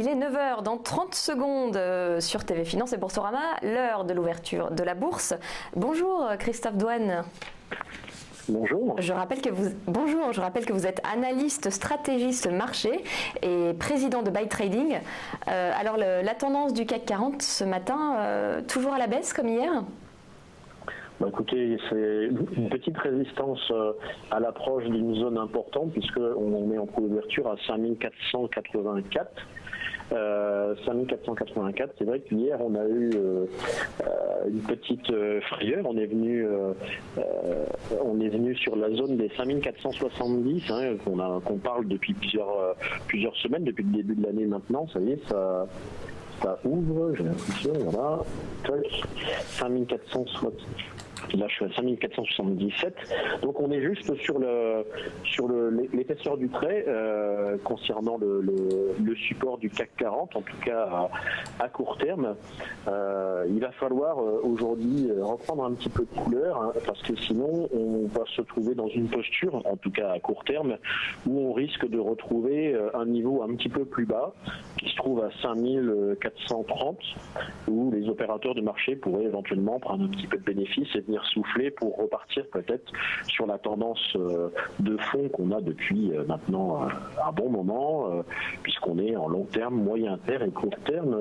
Il est 9 heures dans 30 secondes sur TV Finance et Boursorama, l'heure de l'ouverture de la bourse. Bonjour Christophe Douane. Bonjour. Je rappelle que vous êtes analyste stratégiste marché et président de Buy Trading. Alors la tendance du CAC 40 ce matin, toujours à la baisse comme hier ? Bah écoutez, c'est une petite résistance à l'approche d'une zone importante puisqu'on est en couverture à 5484. 5484, c'est vrai qu'hier on a eu une petite frayeur, on est venu sur la zone des 5470 qu'on parle depuis plusieurs semaines, depuis le début de l'année maintenant, ça y est, ça ouvre, j'ai l'impression, voilà, 5460. Là, je suis à 5477. Donc, on est juste sur l'épaisseur du trait concernant le support du CAC 40, en tout cas à court terme. Il va falloir aujourd'hui reprendre un petit peu de couleur, parce que sinon, on va se trouver dans une posture, en tout cas à court terme, où on risque de retrouver un niveau un petit peu plus bas, qui se trouve à 5430, où les opérateurs de marché pourraient éventuellement prendre un petit peu de bénéfice et venir souffler pour repartir peut-être sur la tendance de fond qu'on a depuis maintenant un bon moment, puisqu'on est en long terme, moyen terme et court terme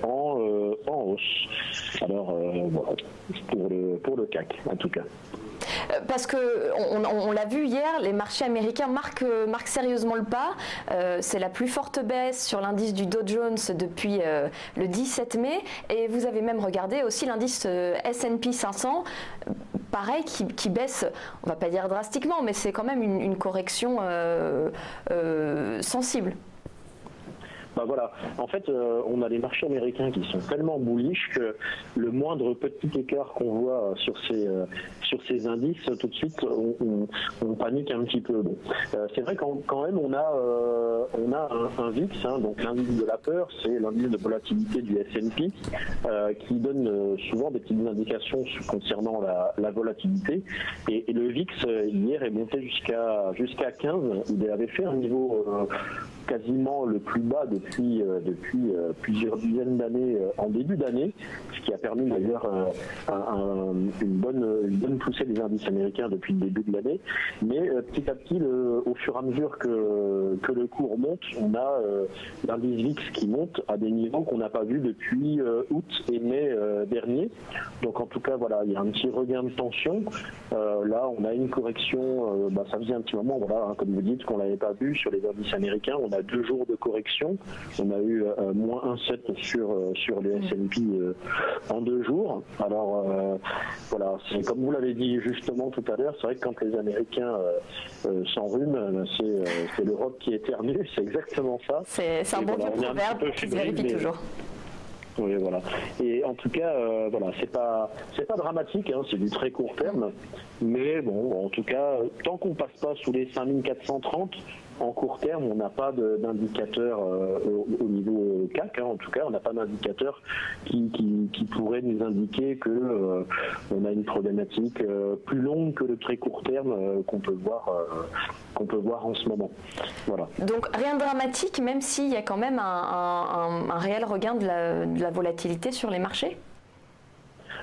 en hausse. Alors voilà, pour le CAC en tout cas. Parce que on l'a vu hier, les marchés américains marquent sérieusement le pas. C'est la plus forte baisse sur l'indice du Dow Jones depuis le 17 mai. Et vous avez même regardé aussi l'indice S&P 500, pareil, qui baisse, on ne va pas dire drastiquement, mais c'est quand même une correction sensible. Bah voilà, en fait, on a les marchés américains qui sont tellement bullish que le moindre petit écart qu'on voit sur ces indices, tout de suite, on panique un petit peu. Bon. C'est vrai quand même, on a un VIX, donc l'indice de la peur, c'est l'indice de volatilité du S&P, qui donne souvent des petites indications concernant la volatilité. Et le VIX, hier, est monté jusqu'à 15. Il avait fait un niveau quasiment le plus bas depuis plusieurs dizaines d'années en début d'année, ce qui a permis d'ailleurs une bonne poussée des indices américains depuis le début de l'année. Mais petit à petit, au fur et à mesure que le cours monte, on a l'indice VIX qui monte à des niveaux qu'on n'a pas vus depuis août et mai dernier. Donc en tout cas, voilà, il y a un petit regain de tension. Là, on a une correction, ça faisait un petit moment, voilà, comme vous dites, qu'on l'avait pas vu sur les indices américains. On a 2 jours de correction. On a eu moins 1,7 sur les S&P en 2 jours. Alors voilà, c'est comme vous l'avez dit justement tout à l'heure, c'est vrai que quand les Américains s'enrhument, c'est l'Europe qui éternue, c'est exactement ça. C'est un bon vieux proverbe qui se vérifie toujours. Oui, voilà. Et en tout cas, voilà, c'est pas dramatique, c'est du très court terme. Mais bon, en tout cas, tant qu'on passe pas sous les 5430, en court terme, on n'a pas d'indicateur au niveau CAC. En tout cas, on n'a pas d'indicateur qui pourrait nous indiquer que on a une problématique plus longue que le très court terme qu'on peut voir en ce moment. Voilà. Donc rien de dramatique, même s'il y a quand même un réel regain de la volatilité sur les marchés.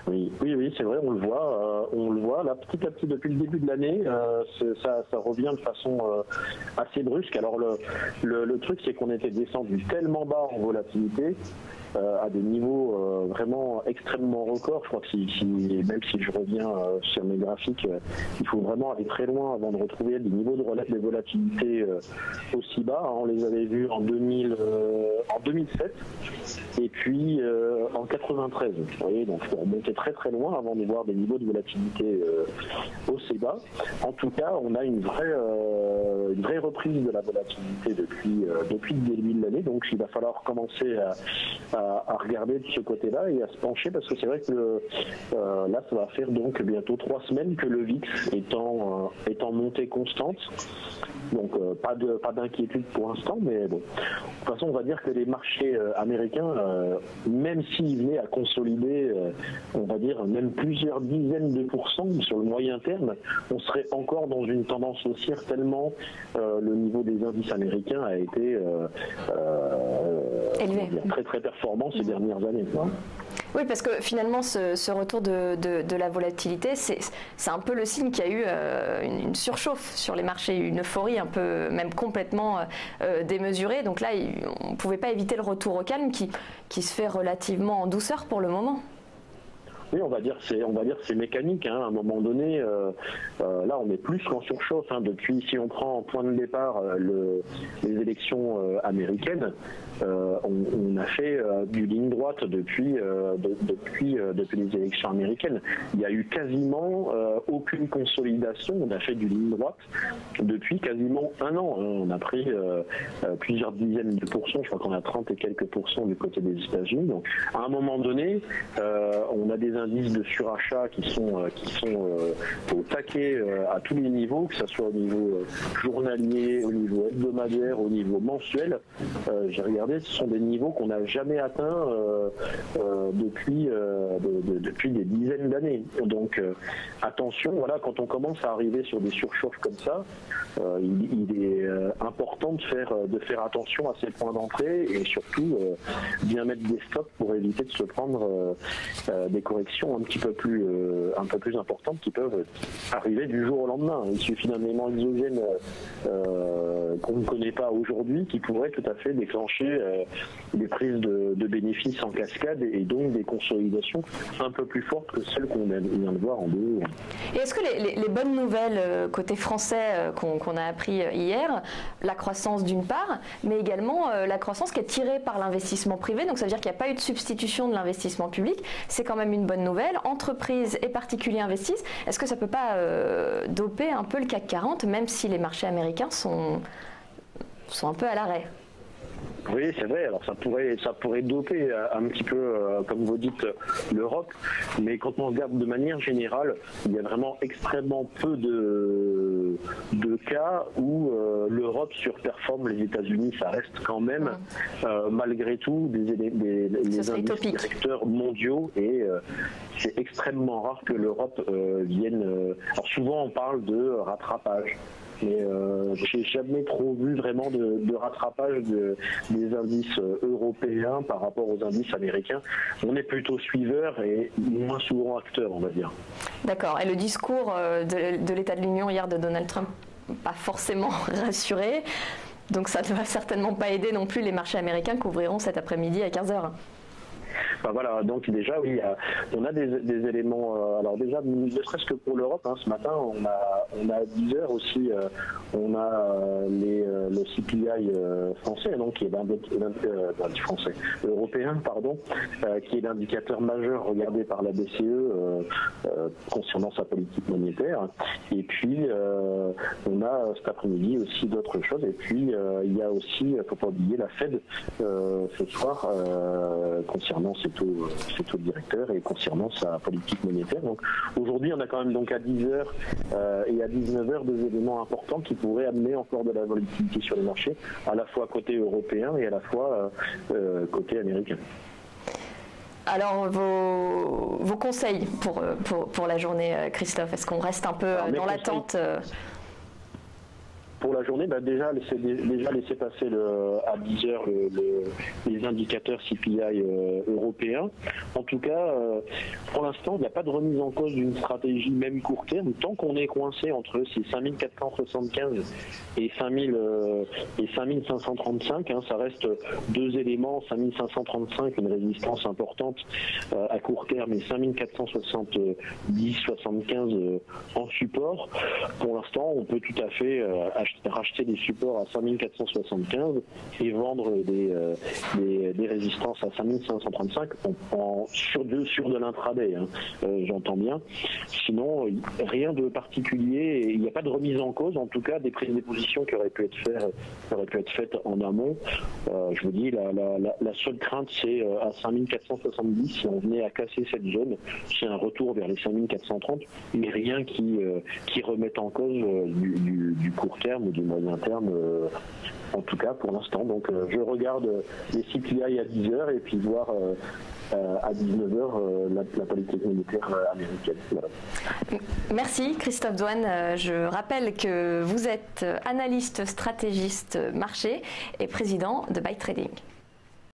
Oui, c'est vrai, on le voit là petit à petit depuis le début de l'année, ça revient de façon assez brusque. Alors le truc, c'est qu'on était descendu tellement bas en volatilité, à des niveaux vraiment extrêmement records. Je crois que même si je reviens sur mes graphiques, il faut vraiment aller très loin avant de retrouver des niveaux de volatilité aussi bas. On les avait vus en 2007 et puis en 93. Vous voyez, donc il faut remonter très très loin avant de voir des niveaux de volatilité aussi bas. En tout cas, on a une vraie reprise de la volatilité depuis le début de l'année. Donc il va falloir commencer à regarder de ce côté-là et à se pencher, parce que c'est vrai que là, ça va faire donc bientôt 3 semaines que le VIX est en montée constante. Donc pas d'inquiétude pour l'instant, mais bon. De toute façon, on va dire que les marchés américains, même s'ils venaient à consolider, on va dire même plusieurs dizaines de pourcents sur le moyen terme, on serait encore dans une tendance haussière tellement le niveau des indices américains a été élevé, très très performant ces dernières années. Oui, parce que finalement, ce retour de la volatilité, c'est un peu le signe qu'il y a eu une surchauffe sur les marchés, une euphorie un peu, même complètement démesurée. Donc là, on ne pouvait pas éviter le retour au calme qui se fait relativement en douceur pour le moment. Oui, on va dire c'est mécanique. Hein. À un moment donné, là, on est plus qu'en surchauffe. Hein. Depuis, si on prend en point de départ les élections américaines, on a fait du ligne droite depuis les élections américaines. Il n'y a eu quasiment aucune consolidation. On a fait du ligne droite depuis quasiment un an. On a pris plusieurs dizaines de pourcents. Je crois qu'on a 30 et quelques pourcents du côté des États-Unis. Donc, à un moment donné, on a des indices de surachat qui sont au taquet à tous les niveaux, que ce soit au niveau journalier, au niveau hebdomadaire, au niveau mensuel. J'ai regardé, ce sont des niveaux qu'on n'a jamais atteints depuis des dizaines d'années. Donc attention, voilà, quand on commence à arriver sur des surchauffes comme ça, il est important de faire attention à ces points d'entrée et surtout bien mettre des stops pour éviter de se prendre des corrections un peu plus importantes qui peuvent arriver du jour au lendemain. Il suffit d'un élément exogène qu'on ne connaît pas aujourd'hui qui pourrait tout à fait déclencher des prises de bénéfices en cascade et donc des consolidations un peu plus fortes que celles qu'on vient de voir en deux. Et est-ce que les bonnes nouvelles côté français qu'on a appris hier, la croissance d'une part, mais également la croissance qui est tirée par l'investissement privé, donc ça veut dire qu'il n'y a pas eu de substitution de l'investissement public, c'est quand même une bonne nouvelle. Entreprises et particuliers investissent. Est-ce que ça ne peut pas doper un peu le CAC 40, même si les marchés américains sont un peu à l'arrêt? Oui, c'est vrai. Alors ça pourrait doper un petit peu, comme vous dites, l'Europe. Mais quand on regarde de manière générale, il y a vraiment extrêmement peu de cas où l'Europe surperforme les États-Unis. Ça reste quand même, malgré tout, les indices directeurs mondiaux et c'est extrêmement rare que l'Europe vienne. Alors souvent, on parle de rattrapage. Mais j'ai jamais trop vu vraiment de rattrapage des indices européens par rapport aux indices américains. On est plutôt suiveur et moins souvent acteur, on va dire. D'accord. Et le discours de l'état de l'Union hier de Donald Trump, pas forcément rassuré. Donc ça ne va certainement pas aider non plus les marchés américains qui ouvriront cet après-midi à 15h. Ben voilà, donc déjà oui, on a des éléments. Alors déjà, ne serait-ce que pour l'Europe, hein, ce matin, on a à 10h aussi, on a le CPI français, donc qui est français, européen, pardon, qui est l'indicateur majeur regardé par la BCE concernant sa politique monétaire. Et puis on a cet après-midi aussi d'autres choses. Et puis il y a aussi, faut pas oublier, la Fed ce soir concernant ses taux directeurs et concernant sa politique monétaire. Donc aujourd'hui, on a quand même donc à 10h et à 19h des éléments importants qui pourraient amener encore de la volatilité sur les marchés, à la fois côté européen et à la fois côté américain. Alors, vos conseils pour la journée, Christophe, est-ce qu'on reste un peu dans l'attente pour la journée, déjà laisser passer à 10h les indicateurs CPI européens. En tout cas, pour l'instant, il n'y a pas de remise en cause d'une stratégie même court terme. Tant qu'on est coincé entre ces 5475 et 5535, ça reste deux éléments. 5535, une résistance importante à court terme, et 5470-75 en support. Pour l'instant, on peut tout à fait acheter racheter des supports à 5475 et vendre des résistances à 5535 sur de l'intraday, hein, j'entends bien. Sinon, rien de particulier, il n'y a pas de remise en cause, en tout cas des prises de position qui auraient pu être faites en amont. Je vous dis, la seule crainte, c'est à 5470, si on venait à casser cette zone, c'est un retour vers les 5430, mais rien qui remette en cause du court terme ou du moyen terme, en tout cas pour l'instant. Donc je regarde les CPI à 10h et puis voir à 19h la politique monétaire américaine. Voilà. Merci Christophe Douane. Je rappelle que vous êtes analyste stratégiste marché et président de Byte Trading.